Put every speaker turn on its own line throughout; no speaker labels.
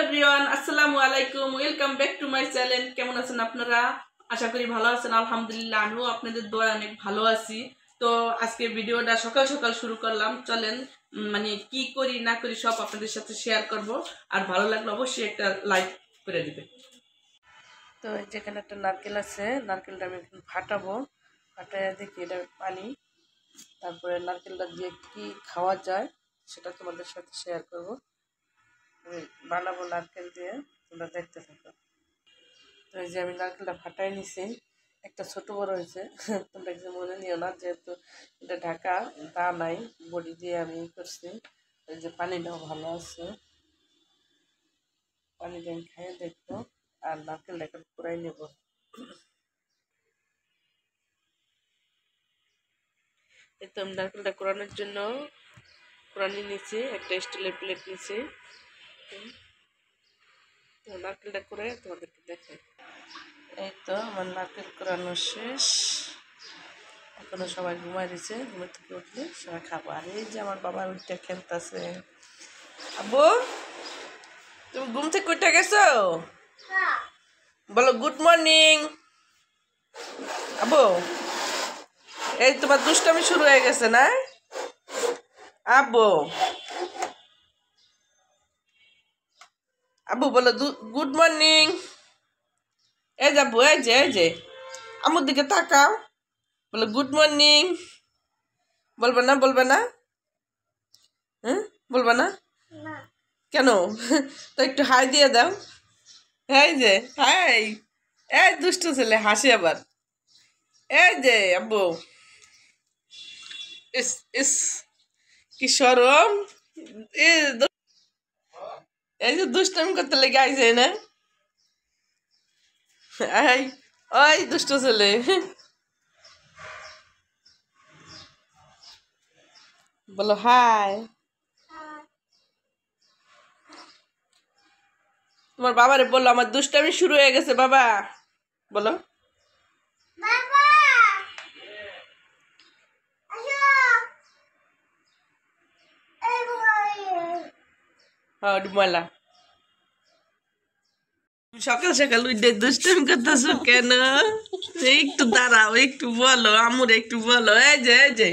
Everyone, আসসালামু আলাইকুম। Welcome back to my channel. কেমন আছেন আপনারা? আশা করি ভালো আছেন। আলহামদুলিল্লাহ, আমিও আপনাদের দোয়ায় অনেক ভালো আছি। তো আজকে ভিডিওটা সকাল সকাল শুরু করলাম। চলেন মানে কি করি না করি সব আপনাদের সাথে শেয়ার করব। আর ভালো লাগলে অবশ্যই একটা লাইক করে দিবে। তো যেখানে একটা নারকেল আছে, নারকেলটা আমি এখন ফাটাবো। ফাটায় দেখি এটা পানি, তারপরে নারকেলটা দিয়ে কি খাওয়া যায় সেটা তোমাদের সাথে শেয়ার করব। বানাবো নারকেল দিয়ে, তোমরা দেখতে থাকো। তো এই যে আমি নারকেলটা ফাটাই নিছি, একটা ছোট বড় হয়েছে। তোমরা কিছু মনে নিও না, যেহেতু এটা ঢাকা তা নাই, বড়ি দিয়ে আমি করছি। এই যে পানিটাও ভালো আছে, পানি দিয়ে আমি খাইয়ে দেখবো। আর নারকেলটা এখন পুরাই নেব। এই তো আমি নারকেলটা কোরানোর জন্য কোরানি নিচ্ছি, একটা স্টিলের প্লেট নিচ্ছি। তো নারকেলটা করে তোমাদেরকে দেখাই। এই তো আমার নারকেল কোরানো শেষ। এখনো সবাই ঘুমাই দিচ্ছে, ঘুমের থেকে উঠলে সবাই খাবো। আর এই যে আমার বাবা উঠে খেলতেছে। আব্বু, তুমি ঘুম থেকে উঠে গেছো? বলো গুড মর্নিং। আব্বু, এই তোমার দুষ্টামি শুরু হয়ে গেছে না? আব্বু, আব্বু বলো গুড মর্নিং। এই যে আব্বু, এই যে আম্মুর দিকে তাকাও, বলো গুড মর্নিং। বলবে না? বলবে না? হ্যাঁ, বলবে না কেন? তো একটু হাই দিয়ে দাও। এই যে হাই। এই দুষ্ট ছেলে হাসি আবার। এই যে আব্বু, ইস ইস কি সরম। এই যে দুষ্টামি করতে লেগে আইছে না? এই ওই দুষ্ট ছেলে, বলো হাই। তোমার বাবারে বললো আমার দুষ্টামি শুরু হয়ে গেছে। বাবা বলো। হ্যাঁ ময়লা। সকাল সকাল উঠে দুষ্টামি করতেছো কেন? একটু দাঁড়াও, একটু বলো আমুর, একটু বলো। এই যে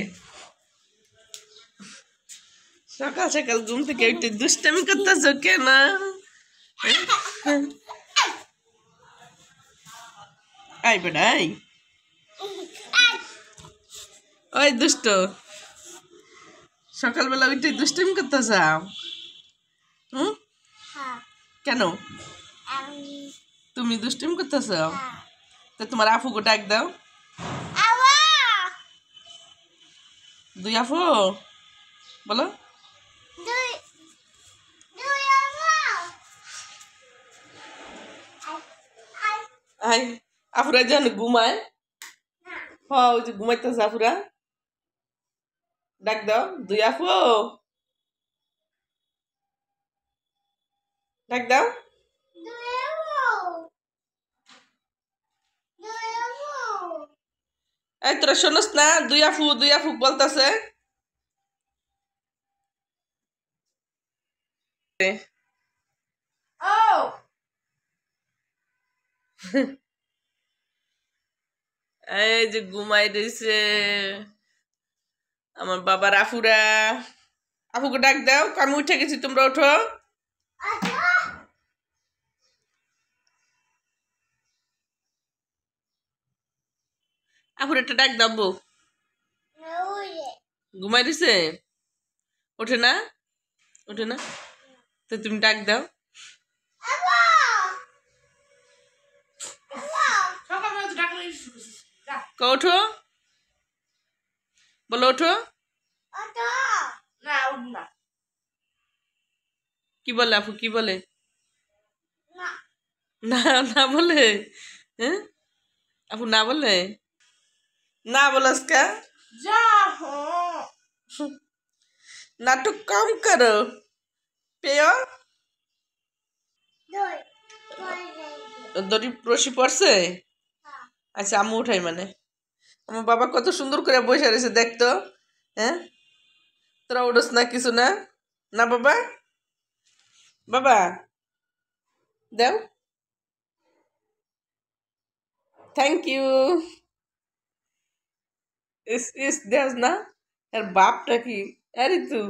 সকাল সকাল ঘুম থেকে উঠে দুষ্টামি করতেছো কেন? আই বেটা আই। ওই দুষ্ট, সকালবেলা উঠে দুষ্টামি করতেছ? হুম, কেন তুমি দুষ্টামি করতেছ? তো তোমার আফুকে ডাক দাও। দুই আফু বলো। আই আফুরা যেন ঘুমায়। হ্যাঁ ওই যে ঘুমাইতেছে আফুরা, ডাক দাও। দুই আফু ডাক দাও। এই তোরা শোনস না? দুই আফু বলতেছে। এই যে ঘুমাই রয়েছে আমার বাবার আফুরা। আফুকে ডাক দাও, আমি উঠে গেছি, তোমরা ওঠো। আফুর একটা ডাক দাও। বউ ঘুমাই দিছে, ওঠে না? ওঠে না? তো তুমি ডাক দাও। ওঠো, বলো ওঠো। কি বলে আপু, কি বলে? না না বলে? হ্যাঁ আপু না বলে? না বলস কা? নাটক কম করো পেয়। দড়ি রশি পড়ছে? আচ্ছা আম্মু উঠাই মানে। আমার বাবা কত সুন্দর করে বসে রয়েছে দেখতো। হ্যাঁ, তোরা উঠোস না কিছু না? না বাবা, বাবা দাও থ্যাংক ইউ ইস ইস দেস না এর বাপটা কি আরে তুই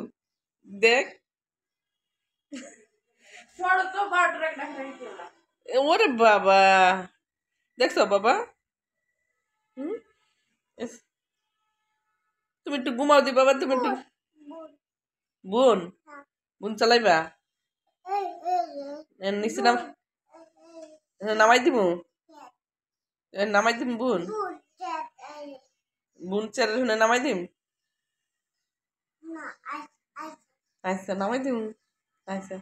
দেখ ওরে বাবা দেখছো বাবা তুমি একটু ঘুমাও দি বাবা তুমি একটু বোন বোন চালাইবা নিচে নামাই দিব নামাই দিম বোন বোন চেয়ারের শুনে নামাই দিম আচ্ছা নামাই দিম আচ্ছা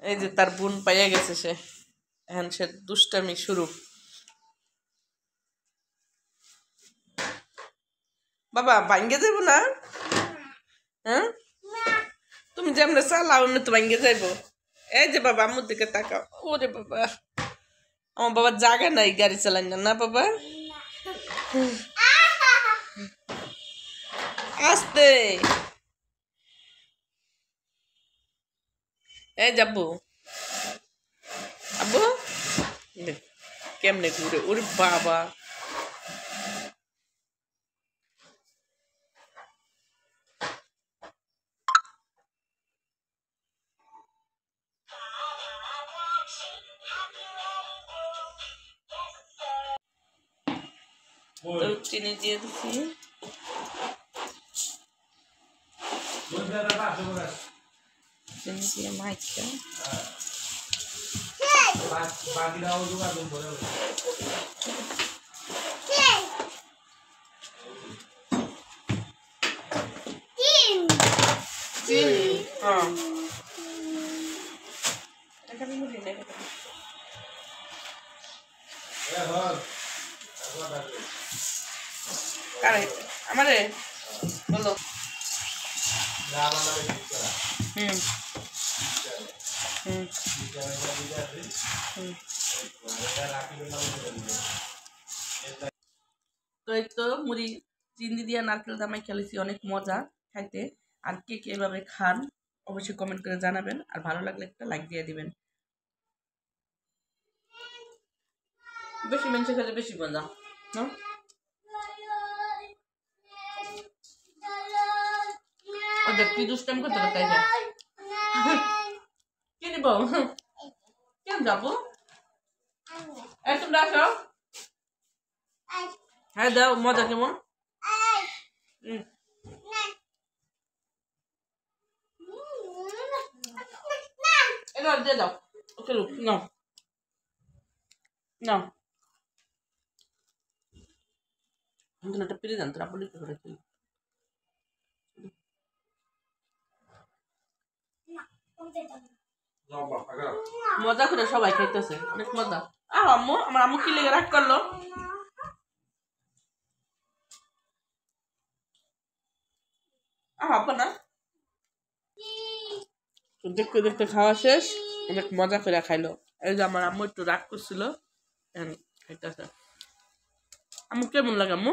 এই যে তার বোন পাইয়া গেছে সে এখন সে দুষ্টামি শুরু বাবা ভাঙ্গে যাইব না হ্যাঁ তুমি যেমন চালাও এমনি তো ভাঙ্গে যাইব এই যে বাবা আমার দিকে তাকাও ওরে বাবা আমার বাবার জায়গা নাই গাড়ি চালাই না বাবা আস্তে এই যাবো আব্বু কেমনে ঘুরে ওরে বাবা চিনি দিয়ে দিচ্ছি চিনি দিয়ে মাইকা আমারে বলো তো এই তো মুড়ি চিনি দিয়া নারকেল দামাই খেলেছি অনেক মজা খাইতে আর কে কে এভাবে খান অবশ্যই কমেন্ট করে জানাবেন আর ভালো লাগলে একটা লাইক দিয়ে দিবেন বেশি মানুষ খেলে বেশি মজা না ওদের কি দুষ্টাম করতে তাই কি নিব কেন যাবো তোমরা আসো হ্যাঁ দাও মজা কেমন এবার দিয়ে দাও ওকে নাও নাও একটা পেরে যান তোরা বলি করে মজা করে সবাই খাইতেছে অনেক মজা আম্মু আমার আম্মু কি লেগে রাগ করলো না দেখতে দেখতে খাওয়া শেষ অনেক মজা করে খাইলো এই যে আমার আম্মু একটু রাগ করছিল খাইতেছে আম্মু কেমন লাগে আম্মু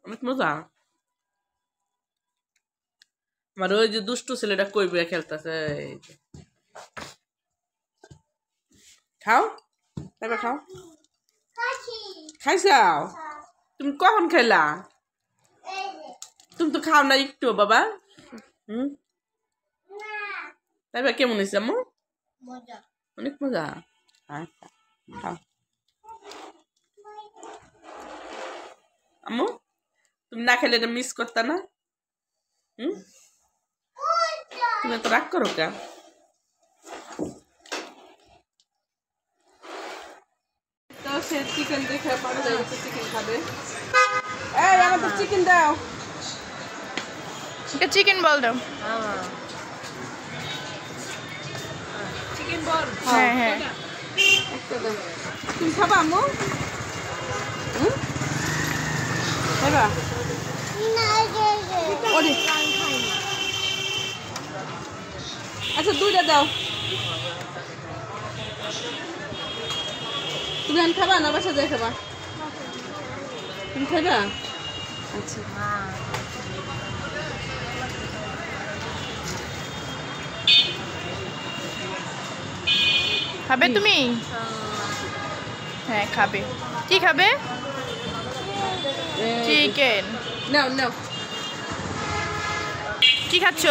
অনেক মজা আমার ওই যে দুষ্টু ছেলেটা কই বইয়া খেলতেছে খাও তারপর খাও খাইছাও তুমি কখন খাইলা তুমি তো খাও না একটু বাবা তারপর কেমন হয়েছে আম্মু অনেক মজা আচ্ছা খাও আম্মু তুমি না খেলে এটা মিস করতা না তুমি তো রাগ করো কে তো সে চিকেন দেখে পারে যাচ্ছে চিকেন খাবে এই আমাকে চিকেন দাও
এটা চিকেন বল দাও
চিকেন বল
হ্যাঁ হ্যাঁ
একটা দাও তুমি খাবা আম্মু খাবা ওরে আচ্ছা দুইটা দাও তুমি আন খাবা না বাসা যাই খাবা তুমি খাবা আচ্ছা
খাবে তুমি? হ্যাঁ খাবে। কি খাবে? চিকেন।
নাও নাও।
কি খাচ্ছ?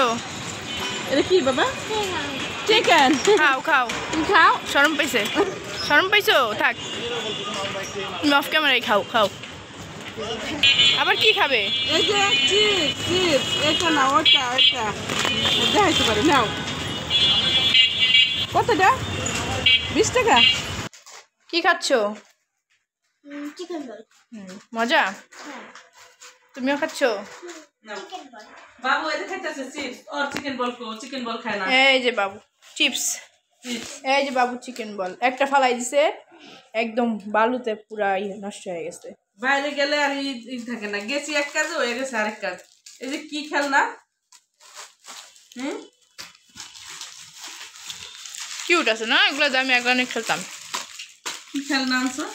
এটা কি বাবা? চিকেন।
খাও খাও।
তুমি খাও।
শরম পাইছে? শরম পাইছো? থাক, তুমি অফ ক্যামেরায় খাও খাও। আবার কি খাবে?
এই যে চিপস এটা না ওটা এটা দেখাইতে পারো। নাও। কতটা? 20 টাকা।
কি খাচ্ছ?
চিকেন বল।
মজা? তুমিও খাচ্ছ?
বাবু এটা খাইতেছে চিপস আর চিকেন বল কো চিকেন বল খায় না।
এই যে বাবু চিপস। এই যে বাবু চিকেন বল একটা ফালাই দিছে, একদম বালুতে পুরা নষ্ট হয়ে গেছে।
বাইরে গেলে আর ই থাকে না, গেছি এক কাজ হয়ে গেছে আরেক কাজ। এই যে কি খেলনা?
কিউট আছে না এগুলো? আমি একবার অনেক খেলতাম।
কি খেলনা আনছো?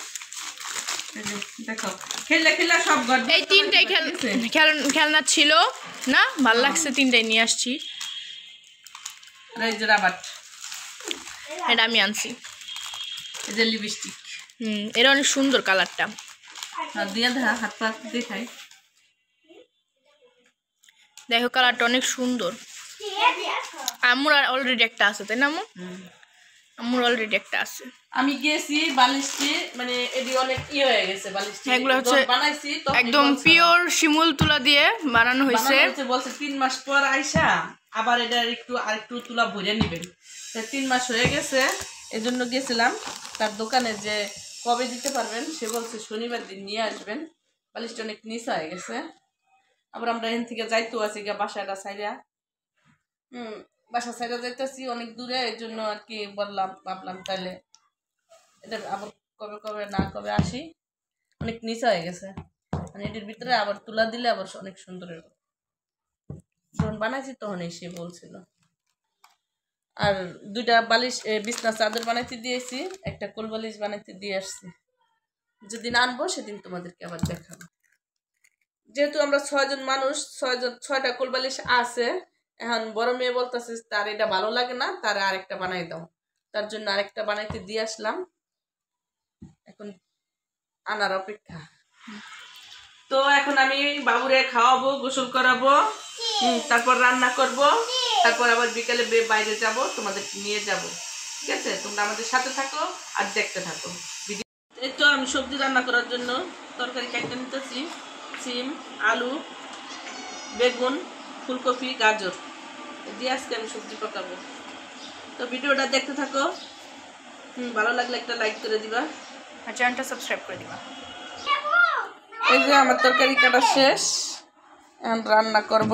এই যে দেখো খেললে খেললে সব ঘর
এই তিনটাই খেলনা ছিল না, ভাল লাগছে, তিনটাই নিয়ে আসছি।
এই যে রাবার,
এটা আমি আনছি।
এই যে লিপস্টিক।
এটা অনেক সুন্দর কালারটা।
দিয়ে দেখা হাত পা দেখাই।
দেখো কালারটা অনেক সুন্দর। আম্মুর অলরেডি একটা আছে, তাই না আম্মু? আম্মুর অলরেডি একটা আছে।
আমি গেছি বালিশটি মানে এটি অনেক ই হয়ে গেছে বালিশটি।
এগুলো হচ্ছে
বানাইছি তো
একদম পিওর শিমুল তুলা দিয়ে বানানো হয়েছে।
বলছে 3 মাস পর আইসা আবার এটা আরেকটু তুলা ভরে নেবেন। 3 মাস হয়ে গেছে, এজন্য গেছিলাম তার দোকানে, যে কবে দিতে পারবেন। সে বলছে শনিবার দিন নিয়ে আসবেন। বালিশটা অনেক নিচা হয়ে গেছে। আবার আমরা এখান থেকে যাইতো আছি গা বাসাটা সাইডা। বাসা সাইডা যাইতেছি অনেক দূরে, এই জন্য আর কি ভাবলাম তাহলে এটা আবার কবে কবে না কবে আসি। অনেক নিচা হয়ে গেছে, মানে এটির ভিতরে আবার তুলা দিলে আবার অনেক সুন্দর হবে। যখন বানাইছি তখন সে বলছিল। আর 2টা বালিশ বিছনা চাদর বানাইতে দিয়েছি, একটা কোল বালিশ বানাইতে দিয়ে আসছি। যেদিন আনবো সেদিন তোমাদেরকে আবার দেখাবো। যেহেতু আমরা 6 জন মানুষ, 6টা কোল বালিশ আছে। এখন বড় মেয়ে বলতেছে তার এটা ভালো লাগে না, তার আরেকটা বানাই দাও। তার জন্য আরেকটা বানাইতে দিয়ে আসলাম, এখন আনার অপেক্ষা। তো এখন আমি বাবুরে খাওয়াবো, গোসল করাবো, তারপর রান্না করব, তারপর আবার বিকালে বাইরে যাব, তোমাদের নিয়ে যাব। ঠিক আছে, তোমরা আমাদের সাথে থাকো আর দেখতে থাকো। এই তো আমি সবজি রান্না করার জন্য তরকারি কেটে নিতেছি। সিম, আলু, বেগুন, ফুলকপি, গাজর দিয়ে আজকে আমি সবজি পাকাবো। তো ভিডিওটা দেখতে থাকো। ভালো লাগলে একটা লাইক করে দিবা
আর চ্যানেলটা সাবস্ক্রাইব করে দিবা।
এই যে আমার তরকারি কাটা শেষ, এখন রান্না করব।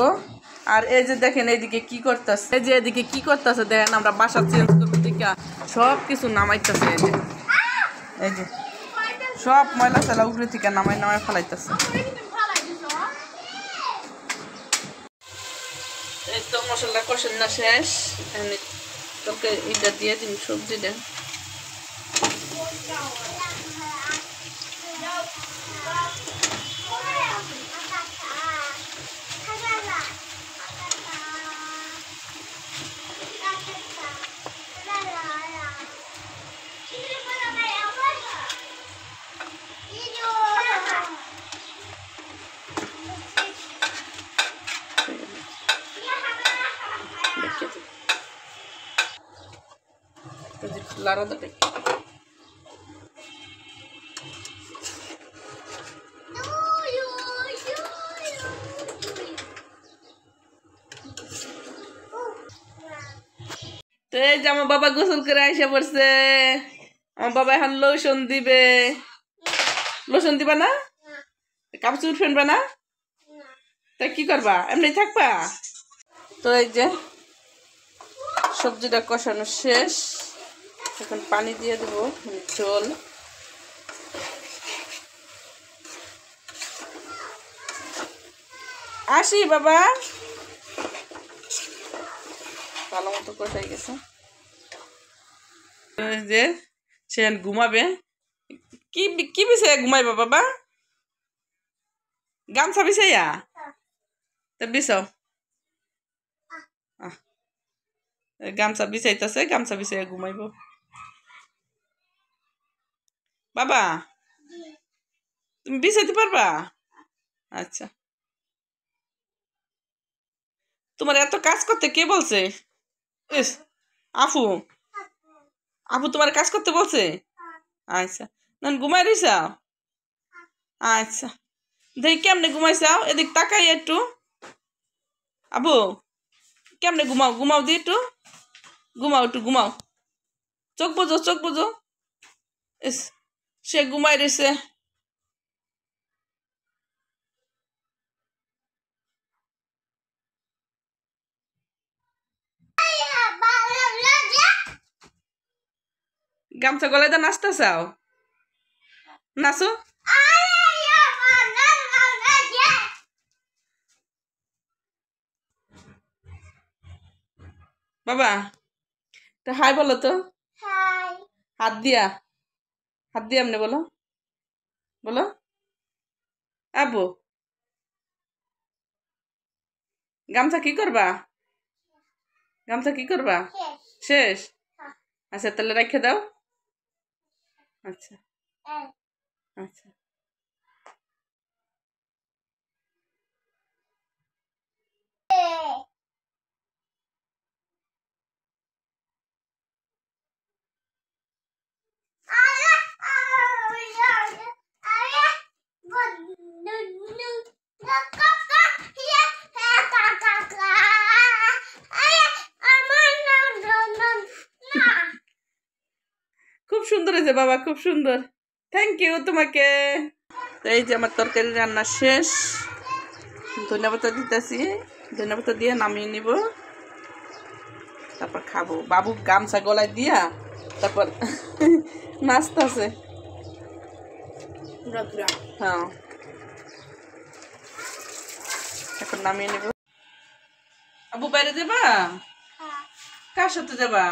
আর এই যে দেখেন এইদিকে কি করতেছে, এই যে এদিকে কি করতেছে দেখেন, আমরা বাসা চেঞ্জ করবো দিকে সব কিছু নামাইতেছে। এই যে সব ময়লা চালা উপরে থেকে নামাই ফেলাইতেছে। এই তো মশলা কষানো শেষ, তোকে এটা দিয়ে দিন সবজিটা। লাড়াতে তো এই যে আমার বাবা গোসল করে আইসা পড়ছে। আমার বাবা এখন লোশন দিবে। লোশন দিবা না? কাপড় ফেলবা না? তাই কি করবা, এমনি থাকবা? তো এই যে সবজিটা কষানো শেষ, এখন পানি দিয়ে দেবো, ঝোল। আসি বাবা, ভালো মতো কষাই গেছে। যে সে ঘুমাবে। কি কি বিষয়ে ঘুমাইবা বাবা? গামছা বিছাইয়া? তা বিছাও। গামছা বিছাইতেছে, গামছা বিছাইয়া ঘুমাইব। বাবা তুমি বিছাইতে পারবা? আচ্ছা, তোমার এত কাজ করতে কে বলছে? ইস, আপু আপু তোমার কাজ করতে বলছে? আচ্ছা, না ঘুমাই রইছাও? আচ্ছা, দেখি কেমনে ঘুমাইছাও, এদিক তাকাই একটু। আবু কেমনে ঘুমাও, ঘুমাও দি একটু, ঘুমাও একটু, ঘুমাও, চোখ বুঝো, চোখ বুঝো। ইস, সে ঘুমাই রয়েছে। গামছা গলায় দা নাচতে চাও? নাচো। বাবা তো হাই বলো তো, হাত দিয়া, হাত দিয়া এমনি বলো, বলো। আবু গামছা কি করবা, গামছা কি করবা? শেষ? আচ্ছা তাহলে রেখে দাও। আচ্ছা আচ্ছা, খুব সুন্দর হয়েছে বাবা, খুব সুন্দর, থ্যাংক ইউ তোমাকে। তো এই যে আমার তরকারি রান্না শেষ, ধন্যবাদ দিতেছি, ধন্যবাদ দিয়ে নামিয়ে নিব, তারপর খাবো। বাবু গামছা গলায় দিয়া তারপর নাচতেছে। হ্যাঁ, এখন নামিয়ে নিব। আবু বাইরে যাবা? কার সাথে যাবা?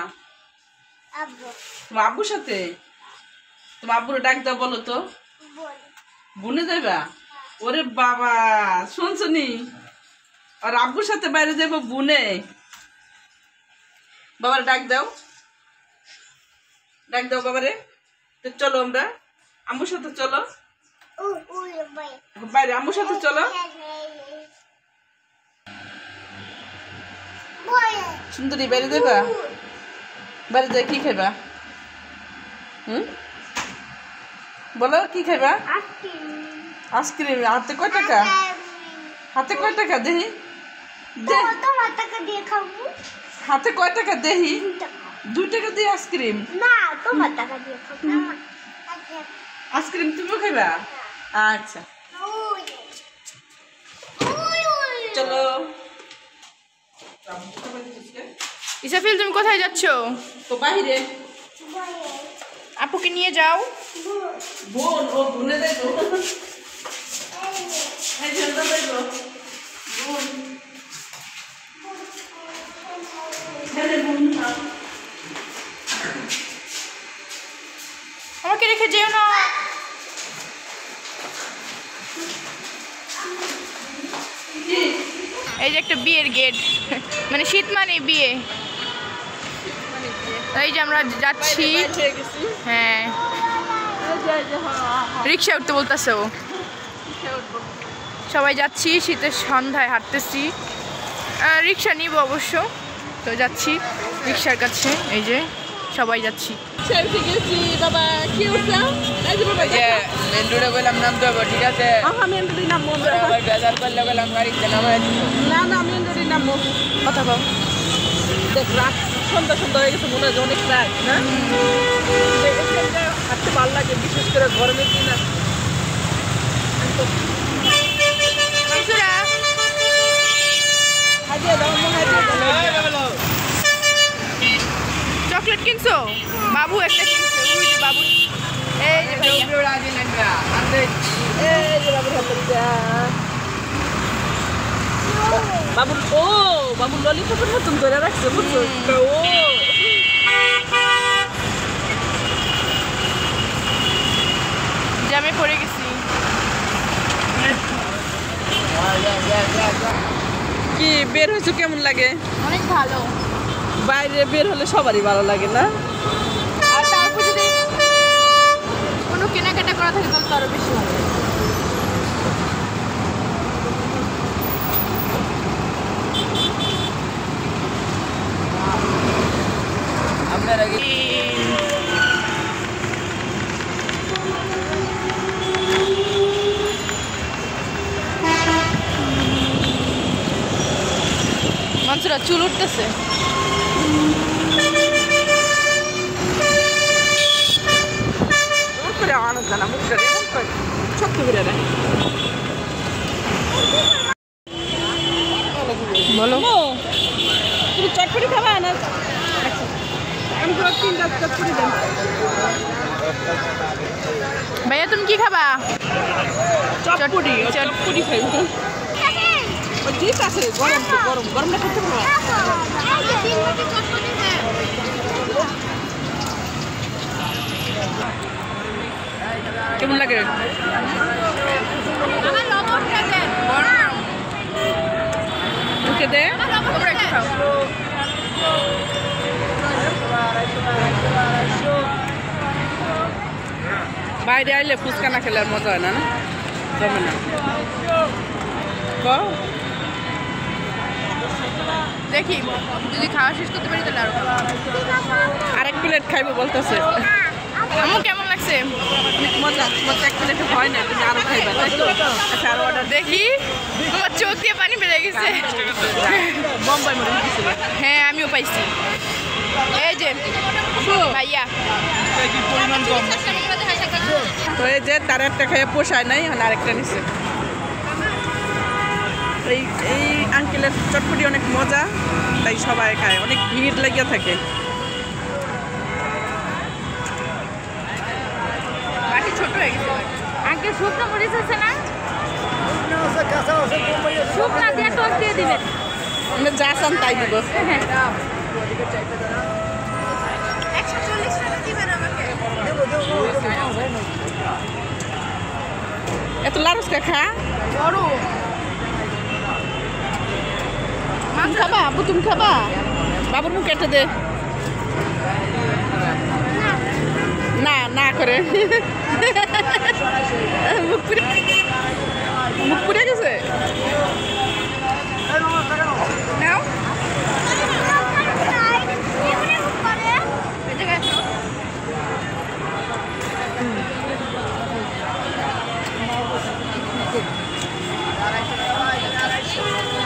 তোমার আব্বুর সাথে? তোমার আব্বুর ডাক দাও বলো তো। বুনে যাইবা? ওরে বাবা, শুনছনি, আর আব্বুর সাথে বাইরে যাবো বুনে। বাবার ডাক দাও, ডাক দাও বাবারে। তো চলো আমরা আম্মুর সাথে, চলো বাইরে, আম্মুর সাথে চলো। সুন্দরী বাইরে যাবা? বাইরে যাই কি খাইবা? বলো কি খাইবা? আইসক্রিম। হাতে কয় টাকা? হাতে কয় টাকা দেখি, হাতে কয় টাকা দেখি? 2 টাকা দিয়ে আইসক্রিম? আইসক্রিম তুমিও খাইবা? আচ্ছা চলো।
ইসাফিল তুমি কোথায় যাচ্ছ?
তো বাহিরে।
আপুকে নিয়ে যাও।
বোন, ও বুনে যাইব। এই জন্য যাইব বোন।
আমাকে রেখে যেও না। এই যে একটা বিয়ের গেট, মানে শীত মানে বিয়ে। এই যে আমরা যাচ্ছি। হ্যাঁ, রিক্সা উঠতে বলতেছে ও। সবাই যাচ্ছি, শীতের সন্ধ্যায় হাঁটতেছি। রিক্সা নিব অবশ্য, তো যাচ্ছি রিক্সার কাছে। এই যে সবাই যাচ্ছি।
বাবা কি উঠলাম?
মেন রোডে গেলাম, নামতে হবে, ঠিক আছে?
মেন রোডে নামবো।
বেজার করলে গেলাম গাড়িতে নামাই।
না না, মেন রোডে নামবো। কথা বল। দেখ রাত সন্ধ্যা সন্ধ্যা হয়ে গেছে, মনে হয় অনেক রাত না? হাঁটতে ভালো লাগে, বিশেষ করে গরমের দিন।
চকলেট কিনছো? বাবু একটা কিনছে, ওই যে বাবু। এই যে ভাইয়া।
এই যে বাবুর হাতে বাবুর, ও বাবুর ললিপপের মতন ধরে রাখছে, বুঝছো? ও
জ্যামে পড়ে গেছি।
কি বের হয়েছে, কেমন লাগে?
অনেক ভালো।
বাইরে বের হলে সবারই ভালো লাগে না?
আর তারপর যদি কোনো করা থাকে তাহলে তো আরো বেশি ভালো।
আপনারা কি
মানুষরা চুল উঠতেছে। বলো
তুমি চটপটি খাবা না? আমি তো 3টা চটপটি দেন।
ভাইয়া তুমি কি খাবা?
চটপটি চটপটি খাইব। ওই ঠিক আছে, গরম তো গরম গরমটা খেতে পারো। কেমন লাগে? মুখে দে। বাইরে আইলে ফুচকা না খেলে আর মজা হয় না, না জমে না।
দেখি যদি খাওয়া শেষ করতে পারি তাহলে
আরেক প্লেট খাইবো বলতেছে।
আমার কেমন লাগছে?
অনেক মজা। মজা এক প্লেটে হয় না, তুমি আরো খাইবা, তাই তো? আচ্ছা, আরো অর্ডার।
দেখি তোমার চোখ দিয়ে পানি বেড়ে গেছে।
বোম্বাই মনে হচ্ছিল।
হ্যাঁ আমিও পাইছি। এই যে ভাইয়া
তো এই যে তার একটা খেয়ে পোষায় নাই, আরেকটা নিচ্ছে। এই এই আঙ্কেলের চটপটি অনেক মজা, তাই সবাই খায়, অনেক ভিড় লেগে থাকে।
বাটি ছোট হয়ে গেছে।
আগে শুকনো মরিচ আছে না? শুকনো দিয়ে টক দিয়ে দিবেন।
আমরা যা চান তাই দিব।
140 টাকা দিবেন আমাকে।
এত লারুসকা খা।
বড়
তুমি খাবা? আব্বু তুমি খাবা? বাবুর মুখ কেটে দে। না না করে মুখ পুড়ে গেছে।
নাও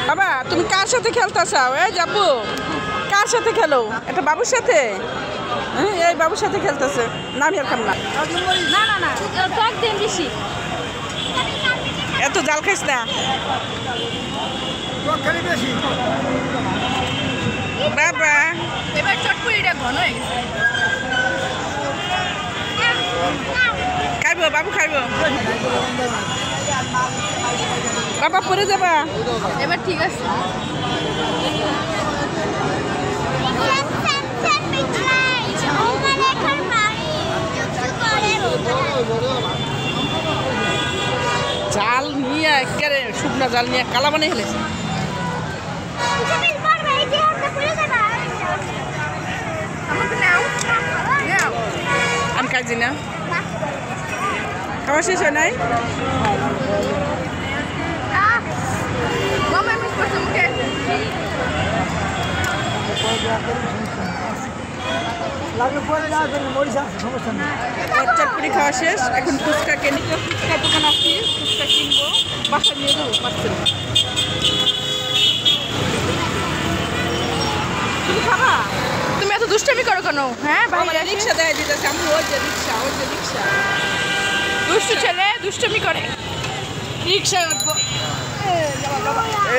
বাবা তুমি কার সাথে খেলতে চাও? এই যাবো কার সাথে খেলো? এটা বাবুর সাথে? হ্যাঁ এই বাবুর সাথে খেলতেছে। না আমি আর খাম না।
না না না টক দেন বেশি।
এত জাল খাইস না বাবা।
এবার চটপটিটা ঘন হয়ে গেছে।
খাইব বাবু খাইব। বাবা পরে যাবা।
এবার ঠিক আছে। জাল নিয়ে একেবারে শুকনা জাল নিয়ে কালা বানিয়ে ফেলেছে। আমি কাজি না, খাওয়া শেষ হয় নাই। মামা মিস করছে মুখে।
চটপটি খাওয়া শেষ, এখন ফুচকা কিনে ফুচকা দোকান আসছি, ফুচকা কিনবো, বাসা নিয়ে যাবো পাচ্ছেন। তুমি খাবা?
তুমি এত দুষ্টামি করো কেন? হ্যাঁ বাইরে
রিক্সা দেয় দিতেছে। আমি ওই যে রিক্সা, ওই যে রিক্সা।
দুষ্টু ছেলে দুষ্টুমি করে।
রিক্সায় উঠবো।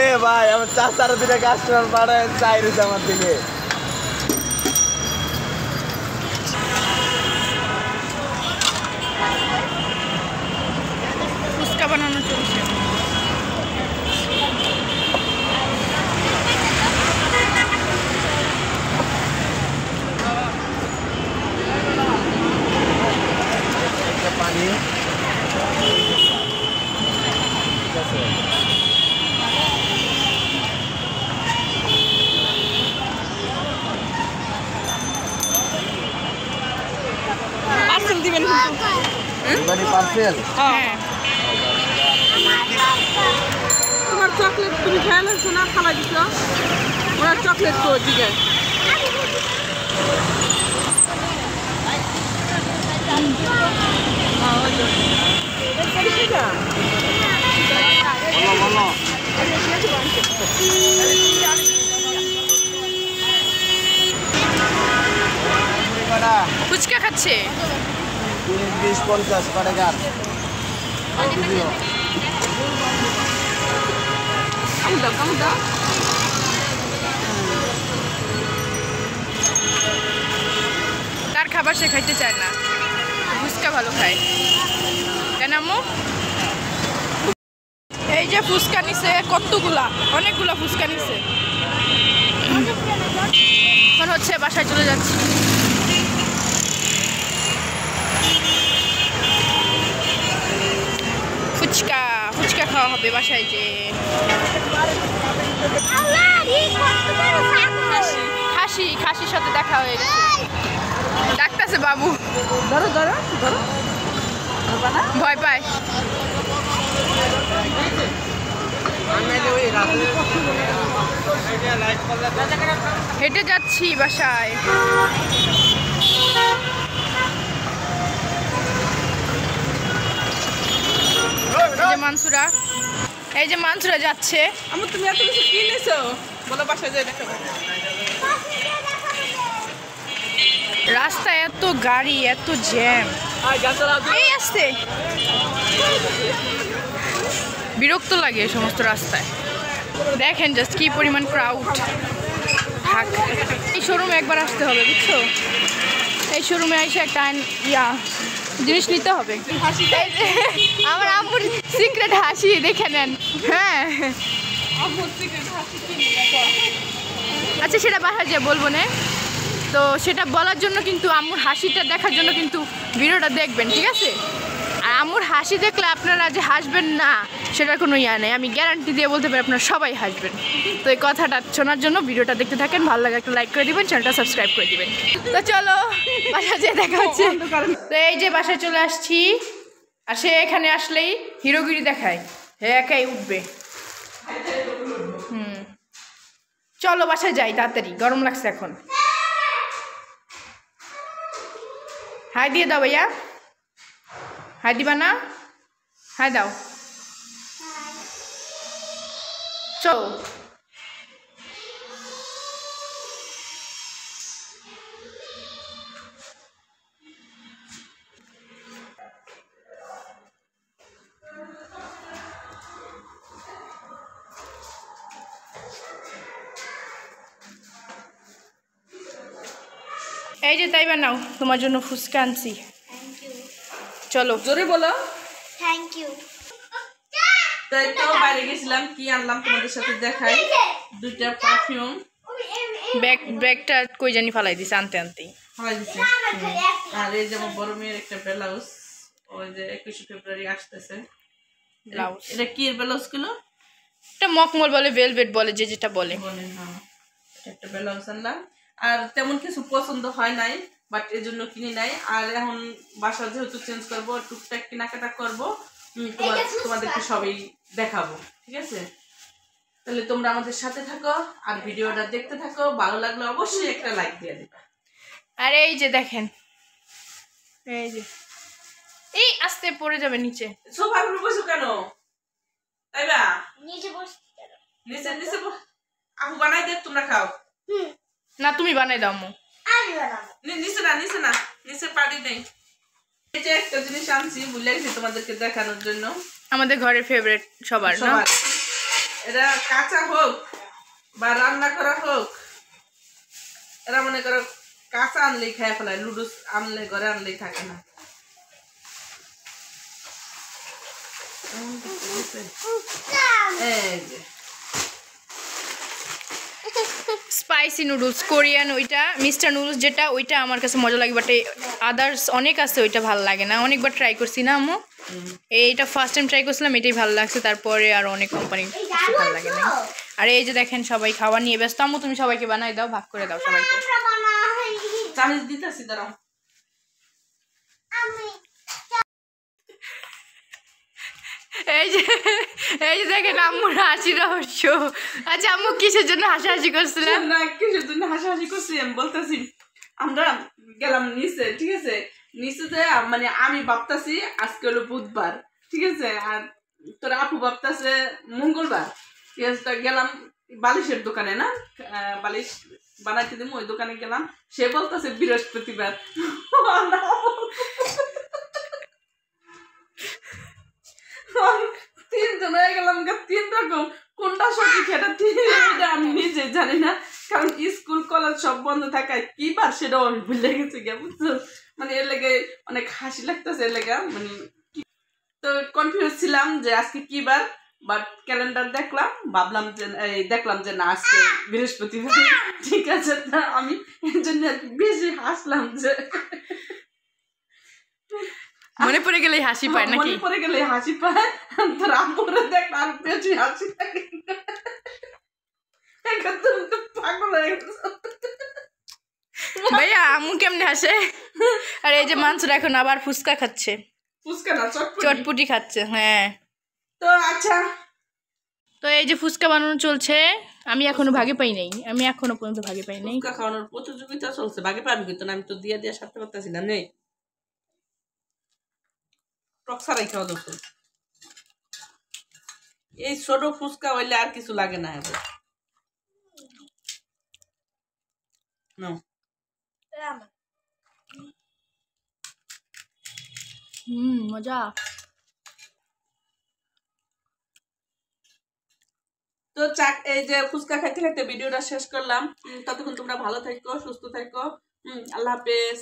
এ ভাই আমার চাচার দিকে কাস্টমার পাঠায় চাই রয়েছে আমার দিকে।
ফুচকা বানানো চলছে।
পানি
পার্সেল দিবেন কিন্তু।
এবারে পার্সেল
হ্যাঁ
তোমার চকলেট তুমি খেয়াল হচ্ছে না খাওয়া দিছ ওরা চকলেট তো দিকে
বলো
ফুচকা খাচ্ছে
30-50 টাকার
কামু দাও
তার খাবার সে খাইতে চায় না ফুচকা ভালো খায় কেন আম্মু এই যে ফুচকা নিছে কতগুলা অনেকগুলা ফুচকা নিছে এখন হচ্ছে বাসায় চলে যাচ্ছি ফুচকা ফুচকা খাওয়া হবে বাসায় যে খাসি খাসির সাথে দেখা হয়ে গেছে ডাকতেছে বাবু
ধরো ধরো ধরো
ভয় পায় হেঁটে যাচ্ছি বাসায় এই যে মানসুরা যাচ্ছে
আমি তুমি এত কিছু কিনেছো বলো বাসায় যাই দেখাবো
রাস্তায় এত গাড়ি এত জ্যাম এই আসছে বিরক্ত লাগে এই সমস্ত রাস্তায় দেখেন জাস্ট কি পরিমাণ ক্রাউড এই শোরুমে একবার আসতে হবে বুঝছো এই শোরুমে এসে একটা জিনিস নিতে হবে আমার আম্মুর সিক্রেট হাসি দেখে নেন হ্যাঁ আচ্ছা সেটা বাসায় যে বলবো না তো সেটা বলার জন্য কিন্তু আম্মুর হাসিটা দেখার জন্য কিন্তু ভিডিওটা দেখবেন ঠিক আছে আর আম্মুর হাসি দেখলে আপনারা যে হাসবেন না সেটার কোনো ইয়া নেই আমি গ্যারান্টি দিয়ে বলতে পারি আপনারা সবাই হাসবেন তো এই কথাটা শোনার জন্য ভিডিওটা দেখতে থাকেন ভালো লাগে একটা লাইক করে দিবেন চ্যানেলটা সাবস্ক্রাইব করে দিবেন তো চলো বাসায় যেয়ে দেখা হচ্ছে তো এই যে বাসায় চলে আসছি আর সে এখানে আসলেই হিরোগিরি দেখায় হে একাই উঠবে চলো বাসায় যাই তাড়াতাড়ি গরম লাগছে এখন হাই দিয়ে দাও ভাইয়া হাই দিবা না হাই দাও চলো এই যে তাই বানাও তোমার জন্য ফুচকা আনছি চলো
জোরে বলো
থ্যাংক ইউ
তাই তো বাইরে গেছিলাম কি আনলাম তোমাদের সাথে দেখাই দুইটা পারফিউম
ব্যাগটা কই জানি ফালাই দিছে আনতে আনতেই
ফলাই দিছে আর এই যে আমার বড় মেয়ের একটা ব্লাউজ ওই যে 21 ফেব্রুয়ারি আসতেছে
ব্লাউজ
এটা কি ব্লাউজ গুলো
এটা মকমল বলে ভেলভেট বলে যে যেটা বলে
হ্যাঁ একটা ব্লাউজ আনলাম আর তেমন কিছু পছন্দ হয় নাই বাট এর জন্য কিনি নাই আর এখন বাসা যেহেতু চেঞ্জ করবো টুকটাক কেনাকাটা করবো তোমাদেরকে সবই দেখাবো ঠিক আছে তাহলে তোমরা আমাদের সাথে থাকো আর ভিডিওটা দেখতে থাকো ভালো লাগলে অবশ্যই একটা লাইক দিয়ে দিবা
আর এই যে দেখেন এই যে এই আস্তে পড়ে যাবে নিচে
সোফার উপর বসো কেন তাইবা
নিচে বস
নিচে নিচে আপু বানাই দে তোমরা খাও
না তুমি বানাই দাও আম্মু
আমি বানাবো
নিচে না নিচে পাড়ি নেই এই যে একটা জিনিস আনছি ভুলে গেছি তোমাদেরকে দেখানোর জন্য
আমাদের ঘরের ফেভারিট সবার না
সবার এটা কাঁচা হোক বা রান্না করা হোক এরা মনে করো কাঁচা আনলেই খায় ফেলায় লুডুস আনলে ঘরে আনলেই থাকে না এই যে
স্পাইসি নুডলস কোরিয়ান ওইটা মিস্টার নুডলস যেটা ওইটা আমার কাছে মজা লাগে বাট আদার্স অনেক আছে ওইটা ভালো লাগে না অনেকবার ট্রাই করছি না আম্মু এইটা ফার্স্ট টাইম ট্রাই করছিলাম এটাই ভালো লাগছে তারপরে আর অনেক কোম্পানি ভালো লাগে না আর এই যে দেখেন সবাই খাওয়া নিয়ে ব্যস্ত আম্মু তুমি সবাইকে বানাই দাও ভাগ করে দাও সবাইকে
চামিচ দিতেছি দাঁড়াও
আমি
এই যে দেখেন আম্মুর হাসি রহস্য। আচ্ছা আম্মু কিসের জন্য হাসাহাসি করছিলেন?
না কিছুর জন্য হাসাহাসি করছি, আমি বলতেছি আমরা গেলাম নিচে, ঠিক আছে, নিচে যে মানে আমি ভাবতাছি আজকে হলো বুধবার, ঠিক আছে, আর তোর আপু ভাবতাছে মঙ্গলবার, ঠিক আছে। তো গেলাম বালিশের দোকানে, না বালিশ বানাইতে দিব, ওই দোকানে গেলাম, সে বলতেছে বৃহস্পতিবার। তিনজন হয়ে গেলাম, তিন রকম, কোনটা সঠিক এটা আমি নিজে জানি না, কারণ স্কুল কলেজ সব বন্ধ থাকায় কি বার সেটাও আমি ভুলে গেছি গে, বুঝছো, মানে এর লেগে অনেক হাসি লাগতেছে, এর লেগে মানে তো কনফিউজ ছিলাম যে আজকে কি বার, বাট ক্যালেন্ডার দেখলাম, ভাবলাম যে দেখলাম যে না আজকে বৃহস্পতিবার, ঠিক আছে। তা আমি এর জন্য বেশি হাসলাম যে
মনে পড়ে গেলেই হাসি পায় নাকি?
মনে পড়ে গেলে হাসি পায়, তোর আম্মুরে দেখ আর বেশি হাসি লাগে, একদম তো পাগল হয়ে গেছে।
ভাইয়া আম্মু কেমনে হাসে? আর এই যে মানসুর এখন আবার ফুচকা খাচ্ছে,
ফুচকা না চটপটি
চটপটি খাচ্ছে। হ্যাঁ
তো আচ্ছা,
তো এই যে ফুচকা বানানো চলছে, আমি এখনো ভাগে পাই নাই, আমি এখনো পর্যন্ত ভাগে পাই নাই।
ফুচকা খাওয়ানোর প্রতিযোগিতা চলছে, ভাগে পারবি কিন্তু না, আমি তো দিয়ে দিয়ে সারতে পারতেছি না, নেই টক ছাড়াই খাওয়া দরকার। এই ছোট ফুচকা হইলে আর কিছু লাগে না এবার। নাও।
মজা।
তো এই যে ফুচকা খাইতে খাইতে ভিডিওটা শেষ করলাম। ততক্ষণ তোমরা ভালো থাকো, সুস্থ থাকো। আল্লাহ হাফেজ।